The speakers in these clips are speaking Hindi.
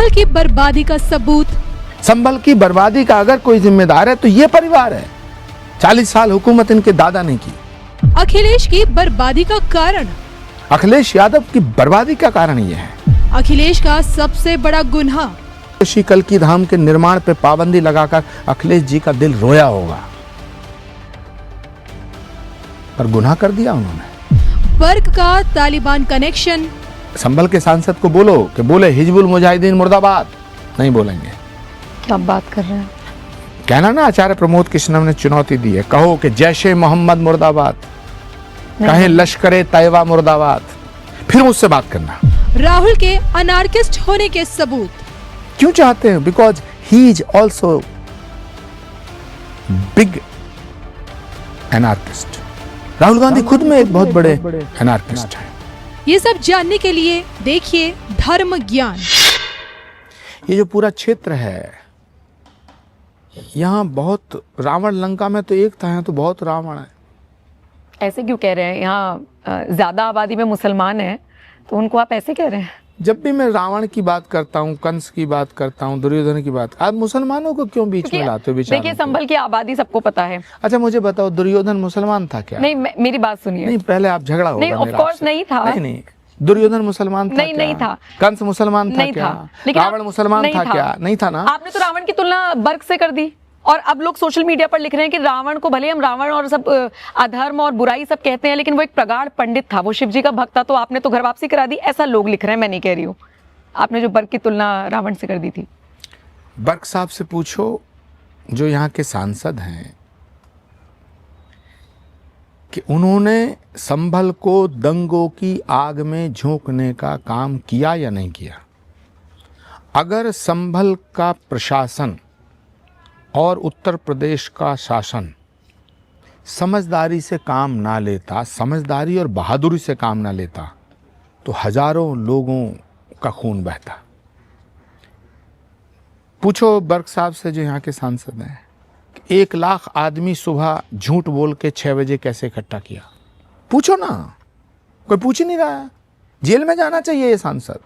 संभल की बर्बादी का सबूत। संभल की बर्बादी का अगर कोई जिम्मेदार है तो ये परिवार है। 40 साल हुकूमत इनके दादा ने की। अखिलेश की बर्बादी का कारण। अखिलेश यादव की बर्बादी का कारण ये है। अखिलेश का सबसे बड़ा गुनाह। श्री कल्की धाम के निर्माण पे पाबंदी लगाकर अखिलेश जी का दिल रोया होगा, पर गुनाह कर दिया उन्होंने। वर्क का तालिबान कनेक्शन। संभल के सांसद को बोलो कि बोले हिजबुल मुजाहिदीन मुर्दाबाद, नहीं बोलेंगे। क्या बात कर रहे हैं? कहना ना आचार्य प्रमोद कृष्णम ने चुनौती दी है, कहो कि जैश ए मोहम्मद मुर्दाबाद, कहें लश्कर तैयबा मुर्दाबाद, फिर मुझसे बात करना। राहुल के अनार्किस्ट होने के सबूत। क्यों चाहते हैं? Because he is also big anarchist. Rahul Gandhi खुद में एक बहुत बड़े एनार्किस्ट हैं। ये सब जानने के लिए देखिए धर्म ज्ञान। ये जो पूरा क्षेत्र है, यहाँ बहुत रावण, लंका में तो एक था, यहाँ तो बहुत रावण है। ऐसे क्यों कह रहे हैं? यहाँ ज्यादा आबादी में मुसलमान हैं, तो उनको आप ऐसे कह रहे हैं? जब भी मैं रावण की बात करता हूँ, कंस की बात करता हूँ, दुर्योधन की बात, आप मुसलमानों को क्यों बीच में लाते हो? देखिए, संभल की आबादी सबको पता है। अच्छा मुझे बताओ, दुर्योधन मुसलमान था क्या? नहीं, मेरी बात सुनिए। नहीं, पहले आप झगड़ा होगा। नहीं, ऑफ कोर्स नहीं था। नहीं, दुर्योधन मुसलमान था? नहीं था। कंस मुसलमान था क्या? रावण मुसलमान था क्या? नहीं था ना। आपने तो रावण की तुलना बर्क से कर दी, और अब लोग सोशल मीडिया पर लिख रहे हैं कि रावण को भले हम रावण और सब अधर्म और बुराई सब कहते हैं, लेकिन वो एक प्रगाढ़ पंडित था, वो शिव जी का भक्त था, तो आपने तो घर वापसी करा दी, ऐसा लोग लिख रहे हैं। मैं नहीं कह रही हूँ। आपने जो बर्क की तुलना रावण से कर दी थी। बर्क साहब से पूछो, जो यहाँ के सांसद हैं, कि उन्होंने संभल को दंगों की आग में झोंकने का काम किया या नहीं किया। अगर संभल का प्रशासन और उत्तर प्रदेश का शासन समझदारी से काम ना लेता, समझदारी और बहादुरी से काम ना लेता, तो हजारों लोगों का खून बहता। पूछो बर्क साहब से, जो यहाँ के सांसद हैं, 1 लाख आदमी सुबह झूठ बोल के 6 बजे कैसे इकट्ठा किया? पूछो ना, कोई पूछ ही नहीं रहा है। जेल में जाना चाहिए ये सांसद,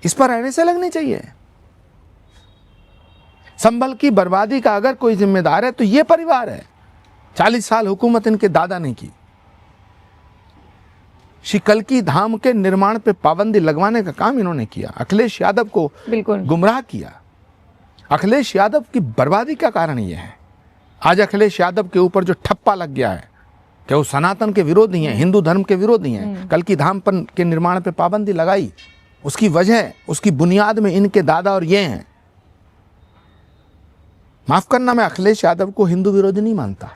इस पर रहने से लगनी चाहिए। संभल की बर्बादी का अगर कोई जिम्मेदार है तो ये परिवार है। 40 साल हुकूमत इनके दादा ने की। श्री कल्की धाम के निर्माण पे पाबंदी लगवाने का काम इन्होंने किया। अखिलेश यादव को बिल्कुल गुमराह किया। अखिलेश यादव की बर्बादी का कारण ये है। आज अखिलेश यादव के ऊपर जो ठप्पा लग गया है कि वो सनातन के विरोधी हैं, हिंदू धर्म के विरोधी हैं, कल्की धाम पर के निर्माण पे पाबंदी लगाई, उसकी वजह, उसकी बुनियाद में इनके दादा और ये हैं। माफ करना, मैं अखिलेश यादव को हिंदू विरोधी नहीं मानता,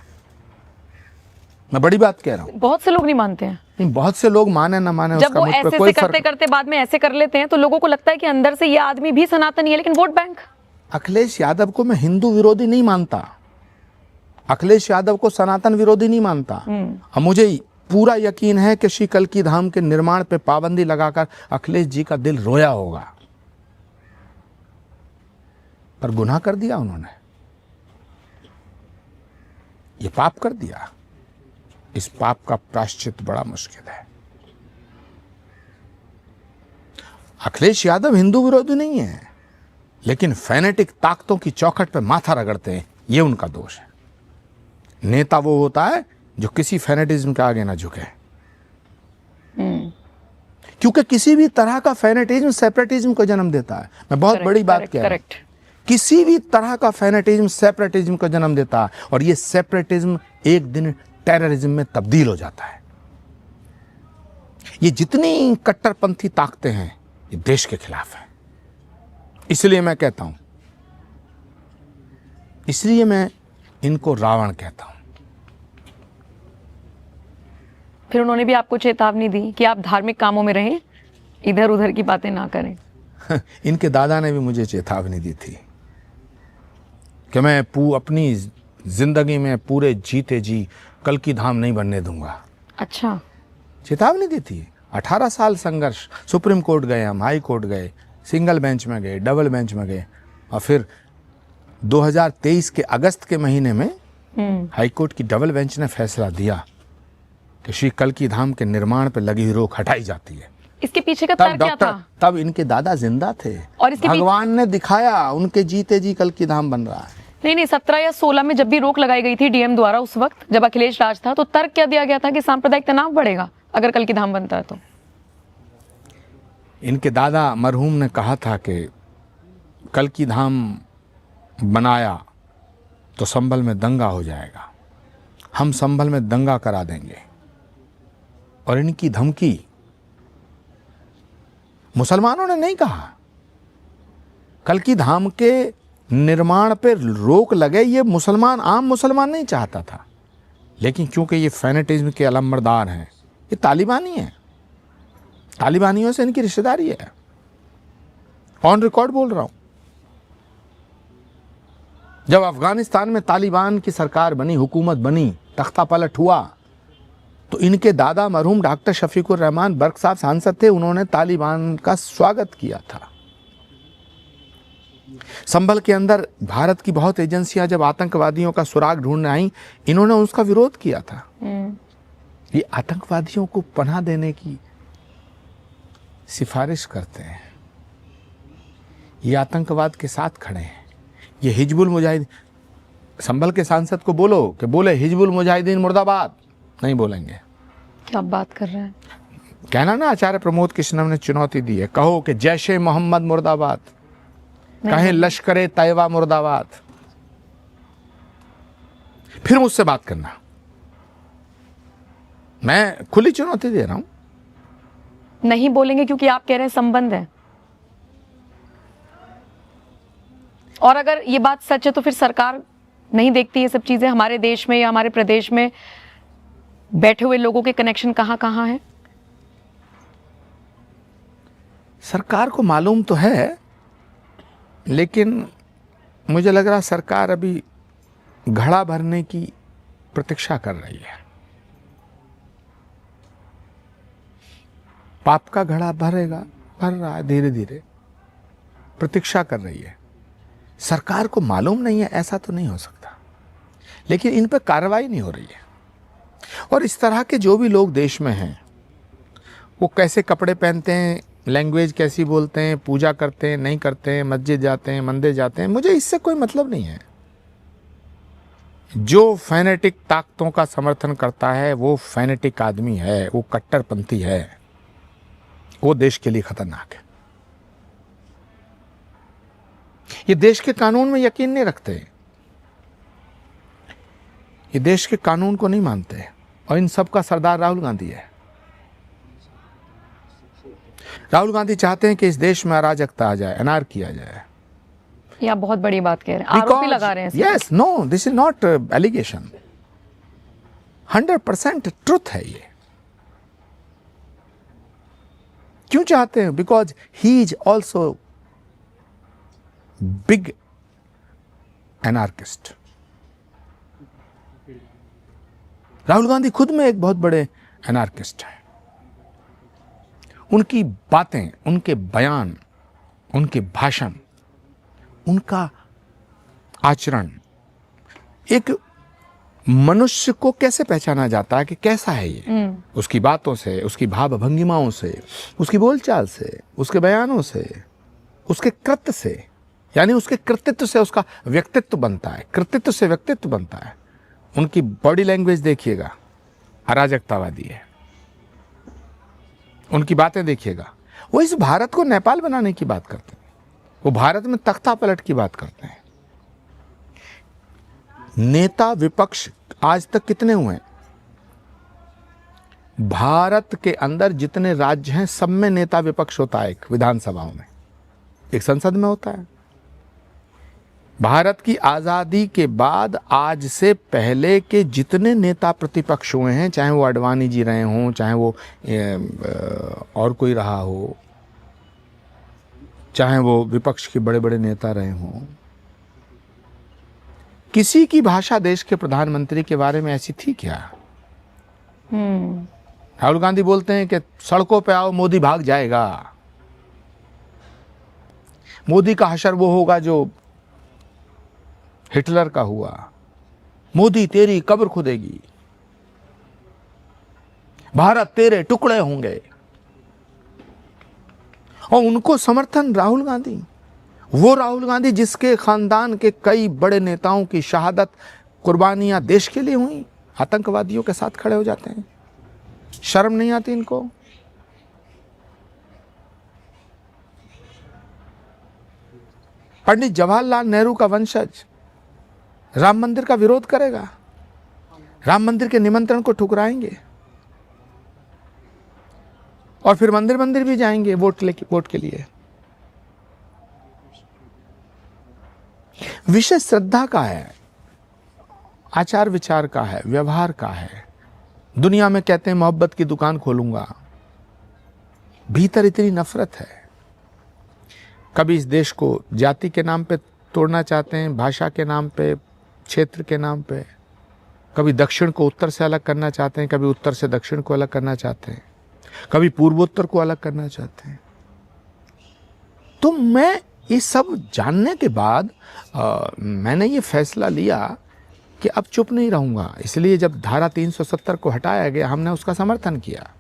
मैं बड़ी बात कह रहा हूँ। बहुत से लोग नहीं मानते हैं। नहीं, बहुत से लोग माने ना माने जब उसका वो मुझ पे ऐसे कोई से करते करते बाद में ऐसे कर लेते हैं, तो लोगों को लगता है कि अंदर से ये आदमी भी सनातनी है, लेकिन वोट बैंक। अखिलेश यादव को मैं हिंदू विरोधी नहीं मानता, अखिलेश यादव को सनातन विरोधी नहीं मानता। अब मुझे पूरा यकीन है कि श्री कल्की धाम के निर्माण पे पाबंदी लगाकर अखिलेश जी का दिल रोया होगा, पर गुनाह कर दिया उन्होंने, ये पाप कर दिया। इस पाप का प्रायश्चित बड़ा मुश्किल है। अखिलेश यादव हिंदू विरोधी नहीं है, लेकिन फैनेटिक ताकतों की चौखट पे माथा रगड़ते हैं, ये उनका दोष है। नेता वो होता है जो किसी फैनेटिज्म के आगे ना झुके, क्योंकि किसी भी तरह का फैनेटिज्म सेपरेटिज्म को जन्म देता है। मैं बहुत बड़ी बात कह रहा हूं, किसी भी तरह का फैनेटिज्म सेपरेटिज्म को जन्म देता है, और ये सेपरेटिज्म एक दिन टेररिज्म में तब्दील हो जाता है। ये जितनी कट्टरपंथी ताकतें हैं, ये देश के खिलाफ है। इसलिए मैं कहता हूं, इसलिए मैं इनको रावण कहता हूं। फिर उन्होंने भी आपको चेतावनी दी कि आप धार्मिक कामों में रहें, इधर उधर की बातें ना करें। इनके दादा ने भी मुझे चेतावनी दी थी कि मैं अपनी जिंदगी में पूरे जीते जी कल्की धाम नहीं बनने दूंगा। अच्छा, चेतावनी दी थी। 18 साल संघर्ष, सुप्रीम कोर्ट गए हम, हाई कोर्ट गए, सिंगल बेंच में गए, डबल बेंच में गए, और फिर 2023 के अगस्त के महीने में हाई कोर्ट की डबल बेंच ने फैसला दिया कि श्री कल्की धाम के निर्माण पर लगी हुई रोक हटाई जाती है। इसके पीछे का तब तर्क क्या डॉक्टर, था? तब इनके दादा जिंदा थे और इसके भगवान ने दिखाया उनके जीते जी कल की धाम बन रहा है। नहीं 17 या 16 में जब भी रोक लगाई गई थी डीएम द्वारा, उस वक्त जब अखिलेश राज था, तो तर्क क्या दिया गया था कि सांप्रदायिक तनाव बढ़ेगा अगर कल की धाम बनता है तो? इनके दादा मरहूम ने कहा था कि कल की धाम बनाया तो संभल में दंगा हो जाएगा, हम संभल में दंगा करा देंगे। और इनकी धमकी मुसलमानों ने नहीं कहा। कल की धाम के निर्माण पर रोक लगे, ये मुसलमान, आम मुसलमान नहीं चाहता था, लेकिन क्योंकि ये फैनेटिज्म के अलमबरदार हैं, ये तालिबानी हैं, तालिबानियों से इनकी रिश्तेदारी है, ऑन रिकॉर्ड बोल रहा हूं। जब अफगानिस्तान में तालिबान की सरकार बनी, हुकूमत बनी, तख्ता पलट हुआ, तो इनके दादा मरहूम डॉक्टर शफीकुर रहमान बर्क साहब सांसद थे, उन्होंने तालिबान का स्वागत किया था। संभल के अंदर भारत की बहुत एजेंसियां जब आतंकवादियों का सुराग ढूंढने आई, इन्होंने उसका विरोध किया था। ये आतंकवादियों को पनाह देने की सिफारिश करते हैं, ये आतंकवाद के साथ खड़े हैं। ये हिजबुल मुजाहिदीन, संभल के सांसद को बोलो कि बोले हिजबुल मुजाहिदीन मुर्दाबाद, नहीं बोलेंगे। क्या बात कर रहे हैं? कहना ना, आचार्य प्रमोद कृष्णम ने चुनौती दी है, कहो कि जैशे मोहम्मद मुर्दाबाद, कहें लश्करे तैयबा मुर्दाबाद, फिर मुझसे बात करना। मैं खुली चुनौती दे रहा हूं। नहीं बोलेंगे क्योंकि आप कह रहे हैं संबंध है, और अगर ये बात सच है तो फिर सरकार नहीं देखती ये सब चीजें? हमारे देश में या हमारे प्रदेश में बैठे हुए लोगों के कनेक्शन कहां कहां हैं? सरकार को मालूम तो है, लेकिन मुझे लग रहा सरकार अभी घड़ा भरने की प्रतीक्षा कर रही है। पाप का घड़ा भरेगा, भर रहा है धीरे धीरे, प्रतीक्षा कर रही है। सरकार को मालूम नहीं है ऐसा तो नहीं हो सकता, लेकिन इन पर कार्रवाई नहीं हो रही है। और इस तरह के जो भी लोग देश में हैं, वो कैसे कपड़े पहनते हैं, लैंग्वेज कैसी बोलते हैं, पूजा करते हैं नहीं करते हैं, मस्जिद जाते हैं, मंदिर जाते हैं, मुझे इससे कोई मतलब नहीं है। जो फैनेटिक ताकतों का समर्थन करता है वो फैनेटिक आदमी है, वो कट्टरपंथी है, वो देश के लिए खतरनाक है। ये देश के कानून में यकीन नहीं रखते, ये देश के कानून को नहीं मानते, और इन सब का सरदार राहुल गांधी है। राहुल गांधी चाहते हैं कि इस देश में अराजकता आ जाए, अनार्की आ जाए। ये आप बहुत बड़ी बात कह रहे हैं, आरोप ही लगा रहे हैं। Yes, no, this is not allegation, 100% truth है ये। क्यों चाहते हैं? Because he is also big anarchist. Rahul Gandhi खुद में एक बहुत बड़े एनार्किस्ट हैं। उनकी बातें, उनके बयान, उनके भाषण, उनका आचरण, एक मनुष्य को कैसे पहचाना जाता है कि कैसा है ये, उसकी बातों से, उसकी भाव भंगिमाओं से, उसकी बोलचाल से, उसके बयानों से, उसके कृत्य से, यानी उसके कृतित्व से उसका व्यक्तित्व बनता है, कृतित्व से व्यक्तित्व बनता है। उनकी बॉडी लैंग्वेज देखिएगा, अराजकतावादी है। उनकी बातें देखिएगा, वो इस भारत को नेपाल बनाने की बात करते हैं, वो भारत में तख्ता पलट की बात करते हैं। नेता विपक्ष आज तक कितने हुए हैं? भारत के अंदर जितने राज्य हैं सब में नेता विपक्ष होता है, एक विधानसभाओं में, एक संसद में होता है। भारत की आज़ादी के बाद आज से पहले के जितने नेता प्रतिपक्ष हुए हैं, चाहे वो आडवाणी जी रहे हों, चाहे वो और कोई रहा हो, चाहे वो विपक्ष के बड़े बड़े नेता रहे हों, किसी की भाषा देश के प्रधानमंत्री के बारे में ऐसी थी क्या? राहुल गांधी बोलते हैं कि सड़कों पे आओ, मोदी भाग जाएगा। मोदी का हशर वो होगा जो हिटलर का हुआ, मोदी तेरी कब्र खुदेगी, भारत तेरे टुकड़े होंगे। और उनको समर्थन राहुल गांधी, वो राहुल गांधी जिसके खानदान के कई बड़े नेताओं की शहादत, कुर्बानियां देश के लिए हुई, आतंकवादियों के साथ खड़े हो जाते हैं। शर्म नहीं आती इनको? पंडित जवाहरलाल नेहरू का वंशज राम मंदिर का विरोध करेगा, राम मंदिर के निमंत्रण को ठुकराएंगे और फिर मंदिर मंदिर भी जाएंगे वोट के लिए। विषय श्रद्धा का है, आचार विचार का है, व्यवहार का है। दुनिया में कहते हैं मोहब्बत की दुकान खोलूंगा, भीतर इतनी नफरत है। कभी इस देश को जाति के नाम पे तोड़ना चाहते हैं, भाषा के नाम पे, क्षेत्र के नाम पे। कभी दक्षिण को उत्तर से अलग करना चाहते हैं, कभी उत्तर से दक्षिण को अलग करना चाहते हैं, कभी पूर्वोत्तर को अलग करना चाहते हैं। तो मैं ये सब जानने के बाद मैंने ये फैसला लिया कि अब चुप नहीं रहूंगा। इसलिए जब धारा 370 को हटाया गया, हमने उसका समर्थन किया।